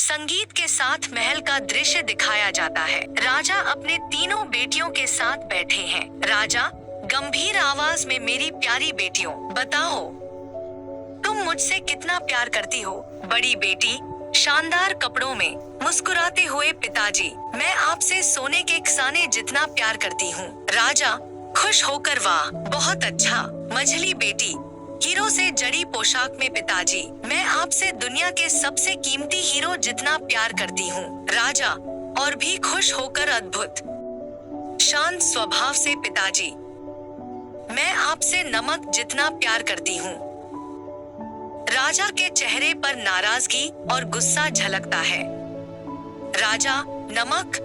संगीत के साथ महल का दृश्य दिखाया जाता है। राजा अपने तीनों बेटियों के साथ बैठे हैं। राजा गंभीर आवाज में, मेरी प्यारी बेटियों, बताओ तुम मुझसे कितना प्यार करती हो। बड़ी बेटी शानदार कपड़ों में मुस्कुराते हुए, पिताजी मैं आपसे सोने के खजाने जितना प्यार करती हूँ। राजा खुश होकर, वाह बहुत अच्छा। मझली बेटी हीरो से जड़ी पोशाक में, पिताजी मैं आपसे दुनिया के सबसे कीमती हीरो जितना प्यार करती हूँ। राजा और भी खुश होकर, अद्भुत शांत स्वभाव से, पिताजी मैं आपसे नमक जितना प्यार करती हूँ। राजा के चेहरे पर नाराजगी और गुस्सा झलकता है। राजा, नमक?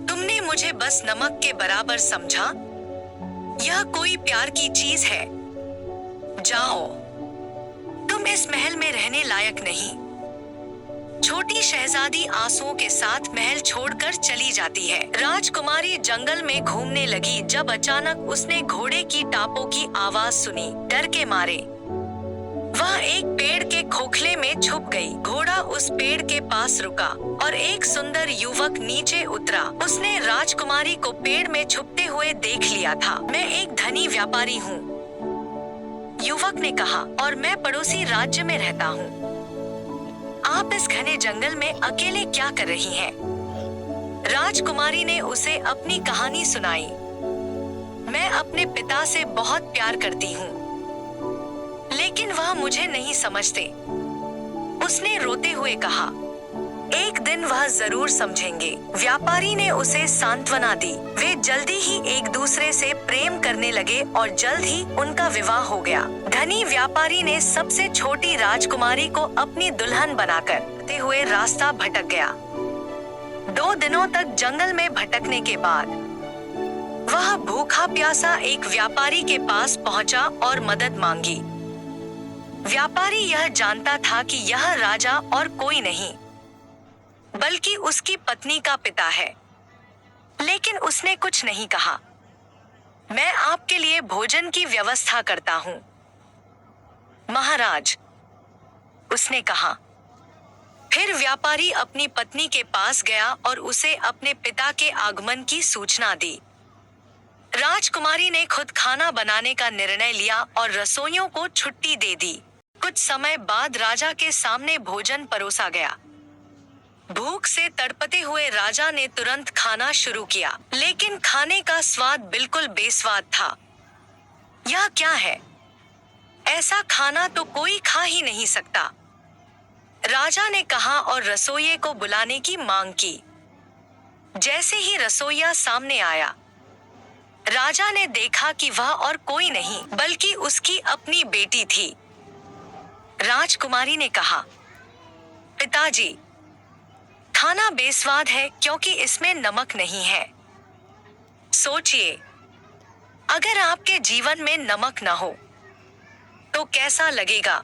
तुमने मुझे बस नमक के बराबर समझा? यह कोई प्यार की चीज है? जाओ, तुम इस महल में रहने लायक नहीं। छोटी शहजादी आंसुओं के साथ महल छोड़कर चली जाती है। राजकुमारी जंगल में घूमने लगी जब अचानक उसने घोड़े की टापों की आवाज सुनी। डर के मारे वह एक पेड़ के खोखले में छुप गई। घोड़ा उस पेड़ के पास रुका और एक सुंदर युवक नीचे उतरा। उसने राजकुमारी को पेड़ में छुपते हुए देख लिया था। मैं एक धनी व्यापारी हूँ, युवक ने कहा, और मैं पड़ोसी राज्य में रहता हूँ। आप इस घने जंगल में अकेले क्या कर रही हैं? राजकुमारी ने उसे अपनी कहानी सुनाई। मैं अपने पिता से बहुत प्यार करती हूँ, लेकिन वह मुझे नहीं समझते, उसने रोते हुए कहा। एक दिन वह जरूर समझेंगे, व्यापारी ने उसे सांत्वना दी। वे जल्दी ही एक दूसरे से प्रेम करने लगे और जल्द ही उनका विवाह हो गया। धनी व्यापारी ने सबसे छोटी राजकुमारी को अपनी दुल्हन बनाकर हुए रास्ता भटक गया। 2 दिनों तक जंगल में भटकने के बाद वह भूखा प्यासा एक व्यापारी के पास पहुंचा और मदद मांगी। व्यापारी यह जानता था कि यह राजा और कोई नहीं बल्कि उसकी पत्नी का पिता है, लेकिन उसने कुछ नहीं कहा। मैं आपके लिए भोजन की व्यवस्था करता हूँ, महाराज, उसने कहा। फिर व्यापारी अपनी पत्नी के पास गया और उसे अपने पिता के आगमन की सूचना दी। राजकुमारी ने खुद खाना बनाने का निर्णय लिया और रसोइयों को छुट्टी दे दी। कुछ समय बाद राजा के सामने भोजन परोसा गया। भूख से तड़पते हुए राजा ने तुरंत खाना शुरू किया, लेकिन खाने का स्वाद बिल्कुल बेस्वाद था। यह क्या है? ऐसा खाना तो कोई खा ही नहीं सकता, राजा ने कहा और रसोइये को बुलाने की मांग की। जैसे ही रसोइया सामने आया, राजा ने देखा कि वह और कोई नहीं बल्कि उसकी अपनी बेटी थी। राजकुमारी ने कहा, पिताजी, खाना बेस्वाद है क्योंकि इसमें नमक नहीं है। सोचिए, अगर आपके जीवन में नमक न हो तो कैसा लगेगा?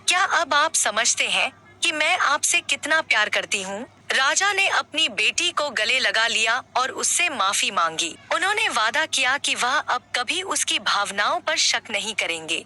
क्या अब आप समझते हैं कि मैं आपसे कितना प्यार करती हूँ? राजा ने अपनी बेटी को गले लगा लिया और उससे माफी मांगी। उन्होंने वादा किया कि वह अब कभी उसकी भावनाओं पर शक नहीं करेंगे।